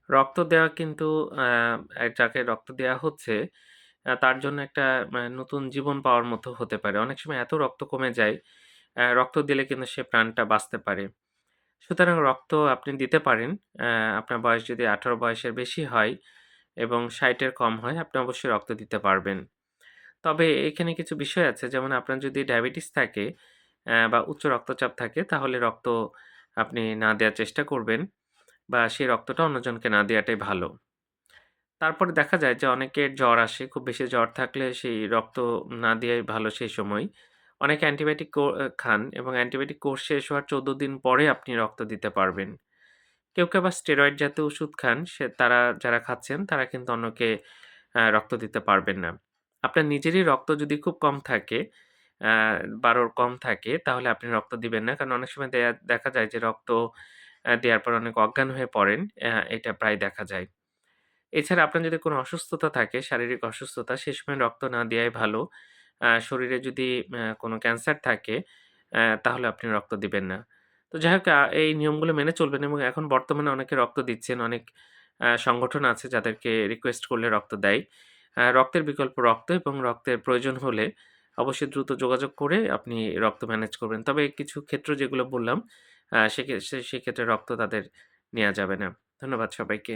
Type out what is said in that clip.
রক্ত দেওয়া কিন্তু আ যাকে রক্ত দেয়া হচ্ছে, তার জন্য একটা নতুন জীবন পাওয়ার মতো হতে পারে। অনেক সময় এত রক্ত কমে যায়, রক্ত দিলে কিন্তু সে প্রাণটা বাঁচতে পারে। সুতরাং রক্ত আপনি দিতে পারেন। অ্যা আপনার বয়স যদি ১৮ বয়সের বেশি হয় এবং ৬০ এর কম হয়, আপনি অবশ্যই রক্ত দিতে পারবেন। তবে এখানে কিছু বিষয় আছে, যেমন আপনার যদি ডায়াবেটিস থাকে বা উচ্চ রক্তচাপ থাকে, তাহলে রক্ত আপনি না দেয়ার চেষ্টা করবেন বা সেই রক্তটা অন্যজনকে না দেয়াটাই ভালো। তারপরে দেখা যায় যে অনেকের জ্বর আসে। খুব বেশি জ্বর থাকলে সেই রক্ত না দেয়াই ভালো সেই সময়। অনেকে অ্যান্টিবায়োটিক খান এবং অ্যান্টিবায়োটিক কোর্স শেষ হওয়ার ১৪ দিন পরে আপনি রক্ত দিতে পারবেন। কেউ আবার স্টেরয়েড জাতীয় ওষুধ খান। তারা যারা খাচ্ছেন তারা কিন্তু অন্যকে রক্ত দিতে পারবেন না। আপনার নিজেরই রক্ত যদি খুব কম থাকে, আ ১২ র কম থাকে, তাহলে আপনি রক্ত দিবেন না। কারণ অনেক সময় দেখা যায় যে রক্ত দেয়ার পর অনেক অজ্ঞান হয়ে পড়েন। এটা প্রায় দেখা যায়। এছাড়া আপনার যদি কোনো অসুস্থতা থাকে, শারীরিক অসুস্থতা, সে সময় রক্ত না দেয়াই ভালো। শরীরে যদি কোনো ক্যান্সার থাকে, তাহলে আপনি রক্ত দিবেন না। তো যাই হোক, এই নিয়মগুলো মেনে চলবেন এবং এখন বর্তমানে অনেকে রক্ত দিচ্ছেন। অনেক সংগঠন আছে যাদেরকে রিকোয়েস্ট করলে রক্ত দেয়। রক্তের বিকল্প রক্ত এবং রক্তের প্রয়োজন হলে অবশ্যই দ্রুত যোগাযোগ করে আপনি রক্ত ম্যানেজ করবেন। তবে কিছু ক্ষেত্র যেগুলো বললাম, সেক্ষেত্রে রক্ত তাদের নেয়া যাবে না। ধন্যবাদ সবাইকে।